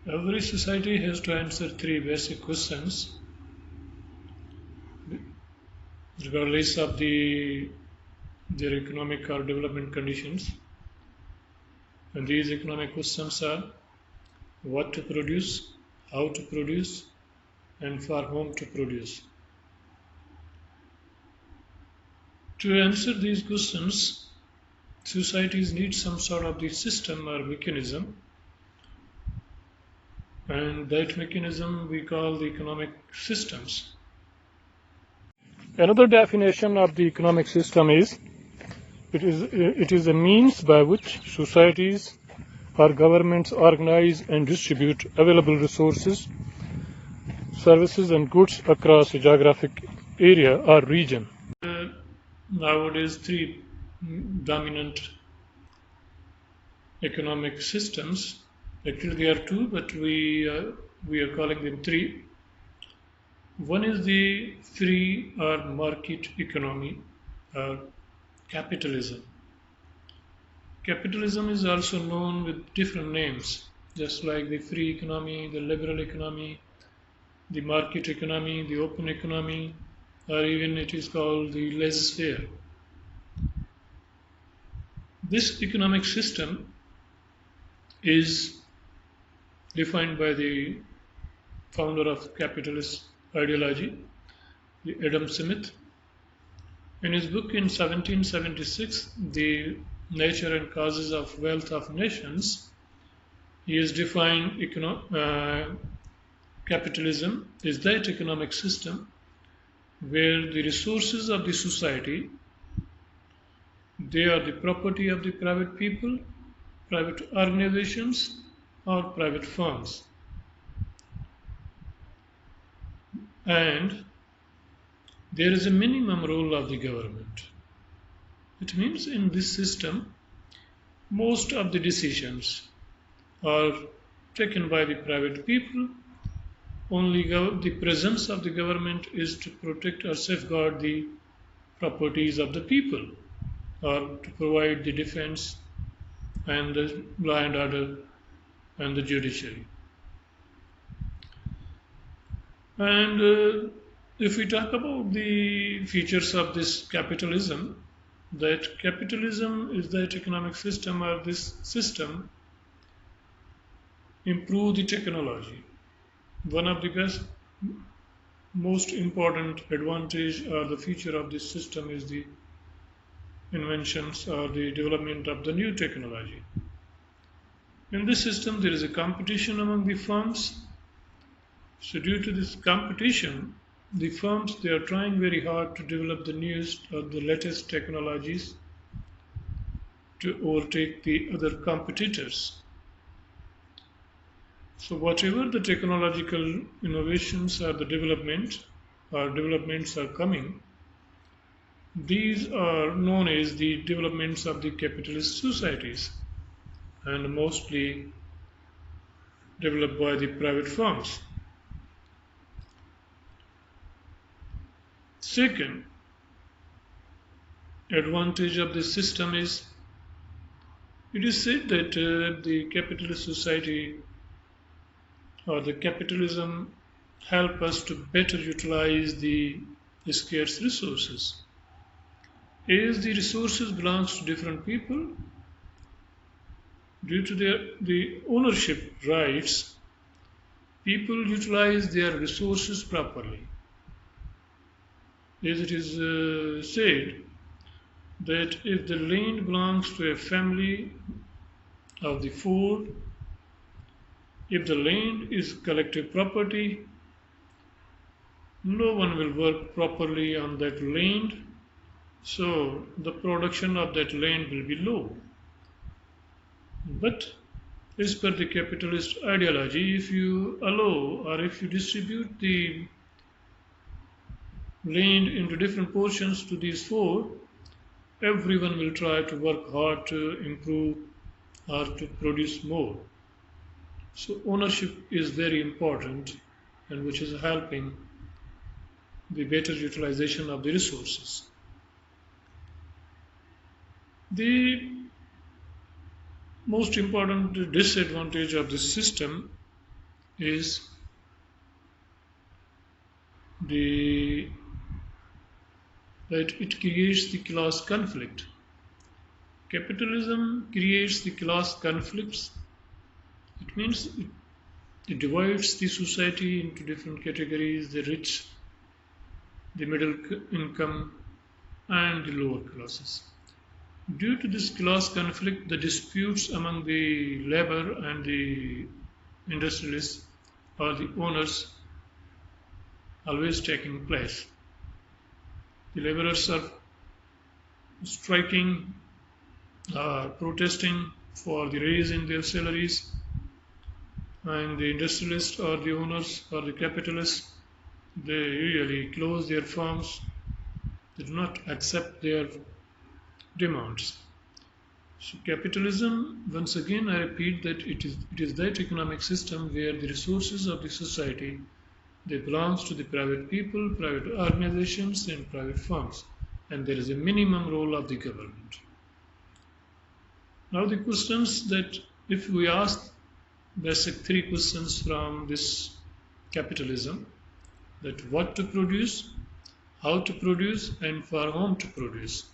Every society has to answer three basic questions, regardless of their economic or development conditions. And these economic questions are what to produce, how to produce, and for whom to produce. To answer these questions, societies need some sort of the system or mechanism, and that mechanism we call the economic systems. Another definition of the economic system is it is a means by which societies or governments organize and distribute available resources, services and goods across a geographic area or region. Nowadays, three dominant economic systems. Actually, there are two, but we are calling them three. One is the free or market economy, capitalism. Capitalism is also known with different names, just like the free economy, the liberal economy, the market economy, the open economy, or even it is called the laissez-faire. This economic system is defined by the founder of capitalist ideology, Adam Smith. In his book in 1776, The Nature and Causes of Wealth of Nations, he has defined capitalism is that economic system where the resources of the society, they are the property of the private people, private organizations, or private firms. And there is a minimum role of the government. It means in this system, most of the decisions are taken by the private people. Only the presence of the government is to protect or safeguard the properties of the people, or to provide the defense and the law and order and the judiciary. And if we talk about the features of this capitalism, that capitalism is that economic system or this system improve the technology. One of the most important advantage or the feature of this system is the inventions or the development of the new technology. In this system, there is a competition among the firms. So due to this competition, the firms, they are trying very hard to develop the newest or the latest technologies to overtake the other competitors. So whatever the technological innovations or the developments are coming, these are known as the developments of the capitalist societies and mostly developed by the private firms. Second advantage of this system is it is said that the capitalist society or the capitalism help us to better utilize the scarce resources. As the resources belongs to different people, due to the ownership rights, people utilize their resources properly. As it is said that if the land belongs to a family of the four, if the land is collective property, no one will work properly on that land, so the production of that land will be low. But as per the capitalist ideology, if you allow or if you distribute the land into different portions to these four, everyone will try to work hard to improve or to produce more. So ownership is very important and which is helping the better utilization of the resources. The most important disadvantage of this system is the that it creates the class conflict. Capitalism creates the class conflicts. It means it divides the society into different categories: the rich, the middle income, and the lower classes. Due to this class conflict, the disputes among the labor and the industrialists or the owners always taking place. The laborers are striking, protesting for the raise in their salaries, and the industrialists or the owners or the capitalists, they usually close their firms. They do not accept their demands. So capitalism, once again I repeat that it is that economic system where the resources of the society, they belongs to the private people, private organizations and private firms, and there is a minimum role of the government. Now the questions that if we ask basic three questions from this capitalism, that what to produce, how to produce and for whom to produce.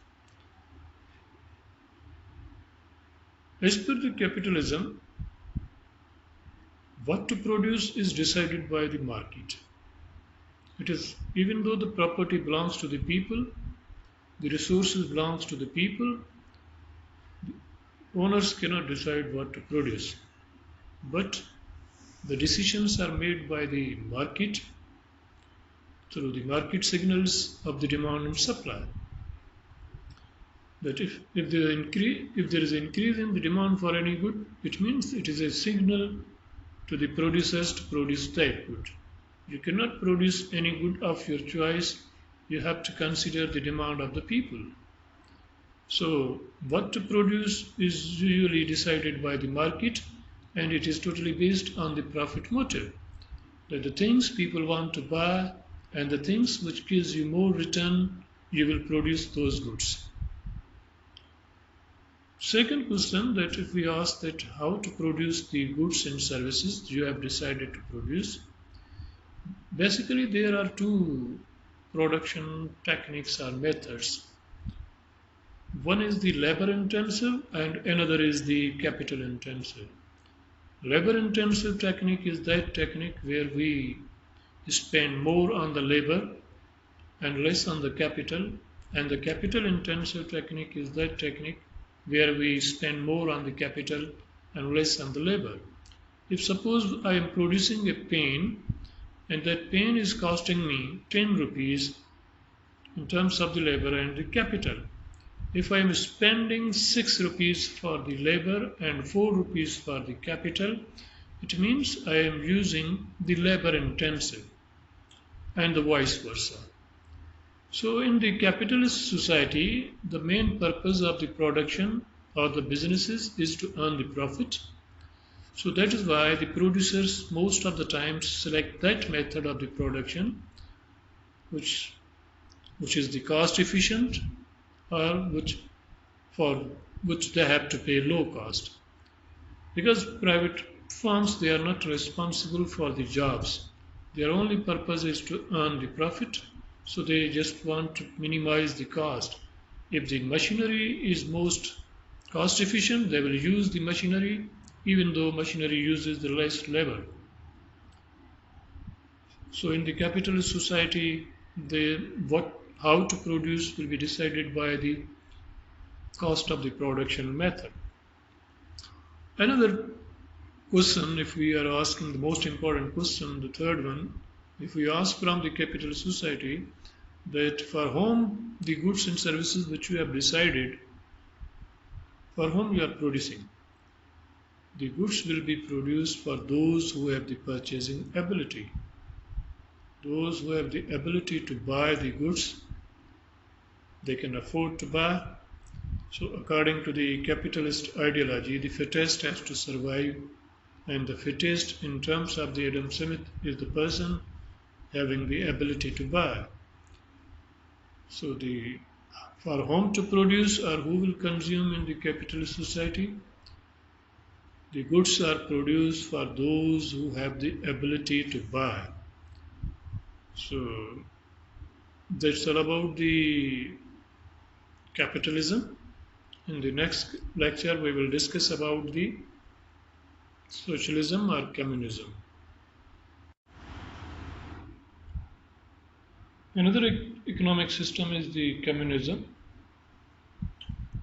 As per the capitalism, what to produce is decided by the market. It is, even though the property belongs to the people, the resources belongs to the people, owners cannot decide what to produce. But the decisions are made by the market through the market signals of the demand and supply. That if there is increase in the demand for any good, it means it is a signal to the producers to produce that good. You cannot produce any good of your choice. You have to consider the demand of the people. So what to produce is usually decided by the market, and it is totally based on the profit motive. That the things people want to buy and the things which gives you more return, you will produce those goods. Second question, that if we ask that how to produce the goods and services you have decided to produce, basically there are two production techniques or methods. One is the labor intensive and another is the capital intensive. Labor intensive technique is that technique where we spend more on the labor and less on the capital, and the capital intensive technique is that technique where we spend more on the capital and less on the labor. If suppose I am producing a pen and that pen is costing me 10 rupees in terms of the labor and the capital. If I am spending 6 rupees for the labor and 4 rupees for the capital, it means I am using the labor intensive, and the vice versa. So in the capitalist society, the main purpose of the production or the businesses is to earn the profit. So that is why the producers most of the time select that method of the production which is the cost efficient, or for which they have to pay low cost. Because private firms, they are not responsible for the jobs. Their only purpose is to earn the profit. So they just want to minimize the cost. If the machinery is most cost efficient, they will use the machinery even though machinery uses the less labor. So in the capitalist society, how to produce will be decided by the cost of the production method. Another question, if we are asking the most important question, the third one, if we ask from the capitalist society that for whom the goods and services which you have decided, for whom you are producing, the goods will be produced for those who have the purchasing ability. Those who have the ability to buy the goods, they can afford to buy. So according to the capitalist ideology, the fittest has to survive, and the fittest in terms of the Adam Smith is the person having the ability to buy. So for whom to produce or who will consume in the capitalist society, The goods are produced for those who have the ability to buy. So that's all about the capitalism. In the next lecture, we will discuss about the socialism or communism. Another economic system is the communism.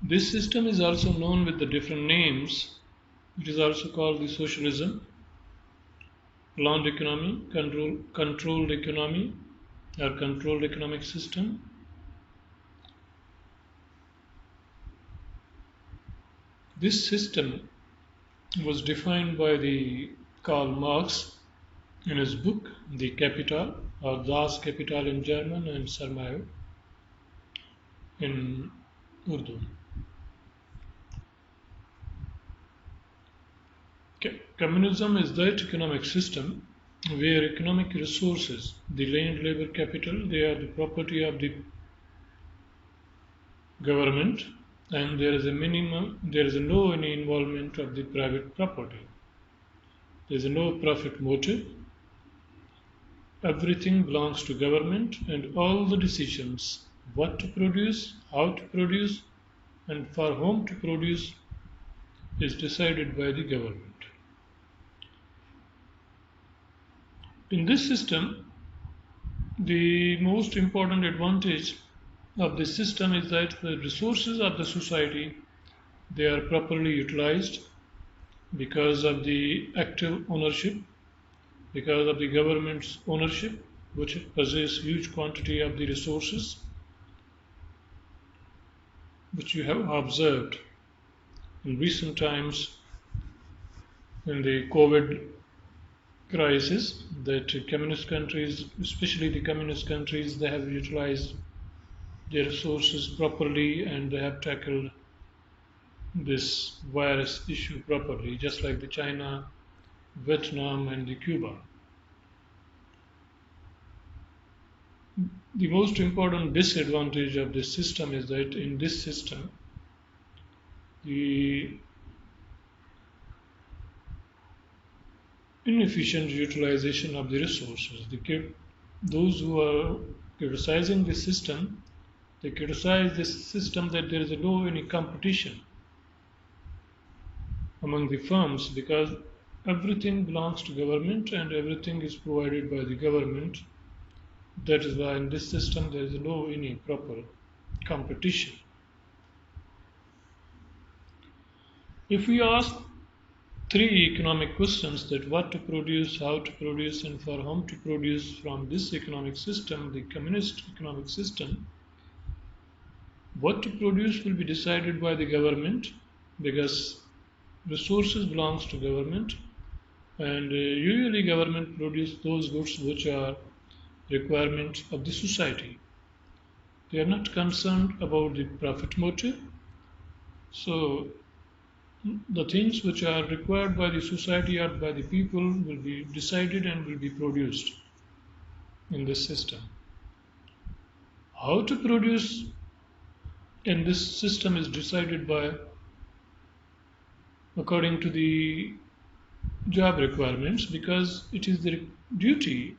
This system is also known with the different names. It is also called the socialism, planned economy, controlled economy, or controlled economic system. This system was defined by the Karl Marx in his book The Capital, or Das Kapital in German and Sarmayo in Urdu. Communism is that economic system where economic resources, the land, labor, capital, they are the property of the government, and there is a no any involvement of the private property. There is a no profit motive. Everything belongs to government, and all the decisions, what to produce, how to produce, and for whom to produce, is decided by the government. In this system, the most important advantage of this system is that the resources of the society, they are properly utilized because of the active ownership, because of the government's ownership, which possess huge quantity of the resources, which you have observed in recent times in the COVID crisis, that communist countries, especially the communist countries, they have utilized their resources properly and they have tackled this virus issue properly, just like the China, Vietnam, and the Cuba. The most important disadvantage of this system is that in this system, the inefficient utilization of the resources. Those who are criticizing this system, they criticize this system that there is no any competition among the firms because everything belongs to government and everything is provided by the government. That is why in this system there is no any proper competition. If we ask three economic questions, that what to produce, how to produce, and for whom to produce from this economic system, the communist economic system, what to produce will be decided by the government because resources belongs to government, and usually government produce those goods which are requirements of the society. They are not concerned about the profit motive. So the things which are required by the society or by the people will be decided and will be produced in this system. How to produce in this system is decided by according to the job requirements because it is the duty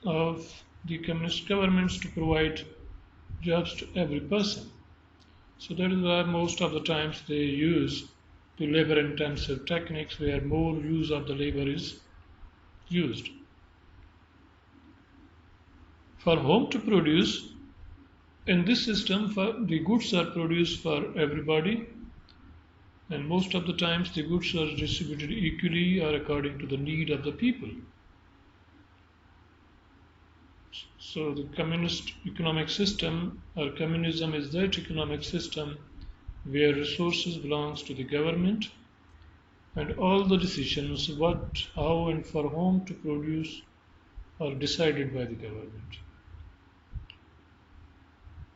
of the communist governments to provide jobs to every person. So that is why most of the times they use the labor intensive techniques where more use of the labor is used. For whom to produce, in this system the goods are produced for everybody, and most of the times the goods are distributed equally or according to the need of the people. So the communist economic system or communism is that economic system where resources belongs to the government and all the decisions what, how and for whom to produce are decided by the government.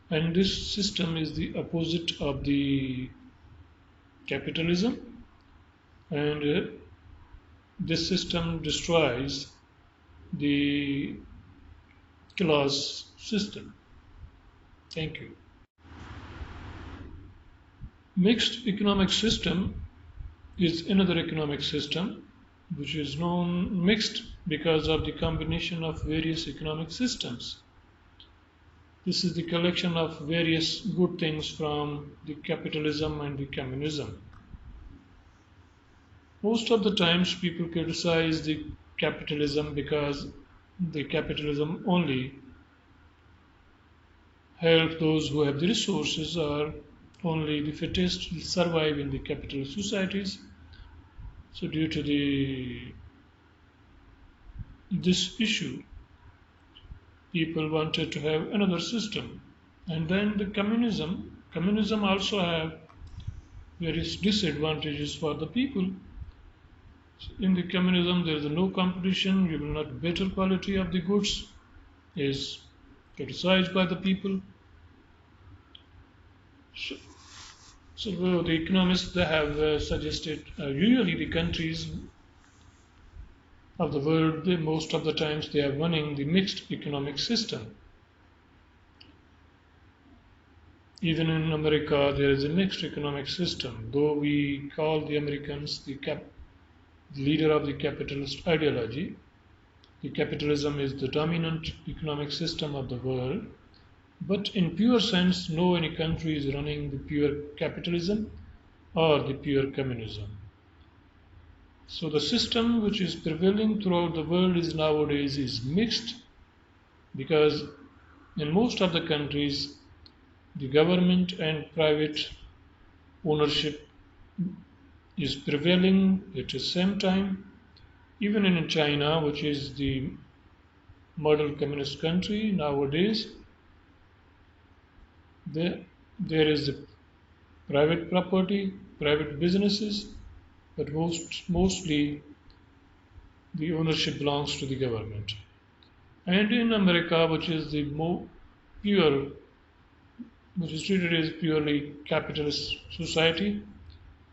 And this system is the opposite of the capitalism, and this system destroys the class system. Thank you. Mixed economic system is another economic system which is known mixed because of the combination of various economic systems. This is the collection of various good things from the capitalism and the communism. Most of the times people criticize the capitalism because the capitalism only help those who have the resources, or only the fittest will survive in the capitalist societies. So due to this issue, people wanted to have another system. And then the communism also have various disadvantages for the people. In the communism, there is no competition. You will not better quality of the goods is criticized by the people. So the economists, they have suggested usually the countries of the world, most of the times they are running the mixed economic system. Even in America, there is a mixed economic system, though we call the Americans the leader of the capitalist ideology. The capitalism is the dominant economic system of the world, but in pure sense, no any country is running the pure capitalism or the pure communism. So the system which is prevailing throughout the world is nowadays is mixed, because in most of the countries the government and private ownership is prevailing at the same time. Even in China, which is the model communist country nowadays, there is the private property, private businesses, but mostly the ownership belongs to the government. And in America, which is the which is treated as purely capitalist society,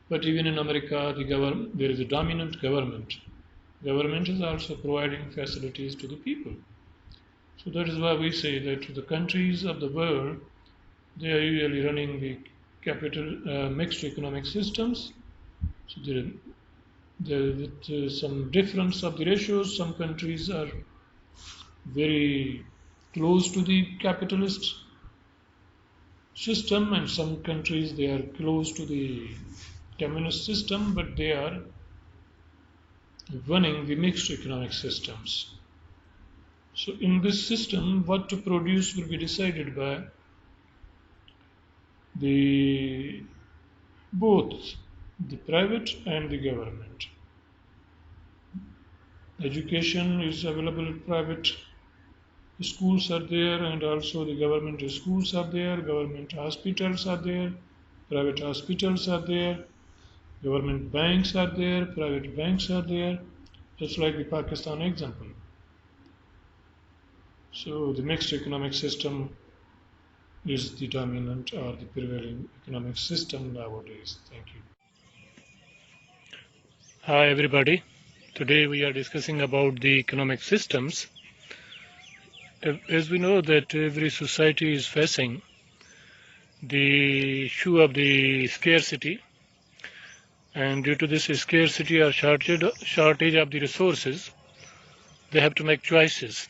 but even in America, there is a dominant government. Government is also providing facilities to the people. So that is why we say that the countries of the world, they are usually running the mixed economic systems. So there is some difference of the ratios. Some countries are very close to the capitalist system, and some countries they are close to the communist system, but they are running the mixed economic systems. So in this system, what to produce will be decided by both the private and the government. Education is available at private schools are there, and also the government schools are there, government hospitals are there, private hospitals are there, government banks are there, private banks are there, just like the Pakistan example. So the mixed economic system is the dominant or the prevailing economic system nowadays. Thank you. Hi everybody. Today we are discussing about the economic systems. As we know that every society is facing the issue of the scarcity, and due to this scarcity or shortage of the resources, they have to make choices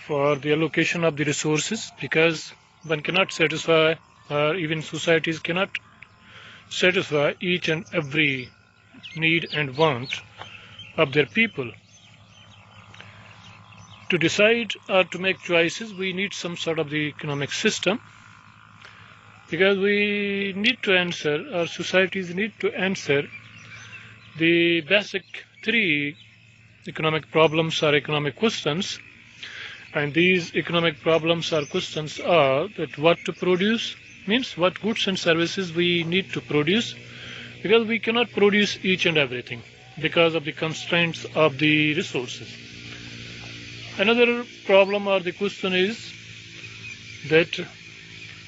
for the allocation of the resources, because one cannot satisfy, or even societies cannot satisfy each and every need and want of their people. To decide or to make choices, we need some sort of the economic system, because we need to answer, our societies need to answer the basic three economic problems or economic questions. And these economic problems or questions are that what to produce, means what goods and services we need to produce, because we cannot produce each and everything because of the constraints of the resources. Another problem or the question is that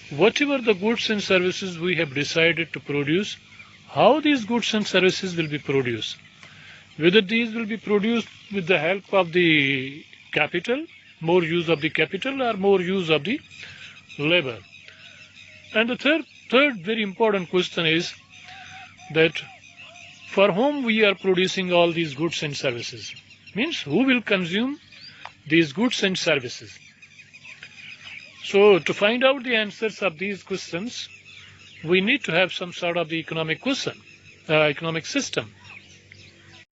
whatever the goods and services we have decided to produce, how these goods and services will be produced. Whether these will be produced with the help of the capital, more use of the capital, or more use of the labor. And the third very important question is that for whom we are producing all these goods and services, means who will consume these goods and services. So to find out the answers of these questions, we need to have some sort of the economic system.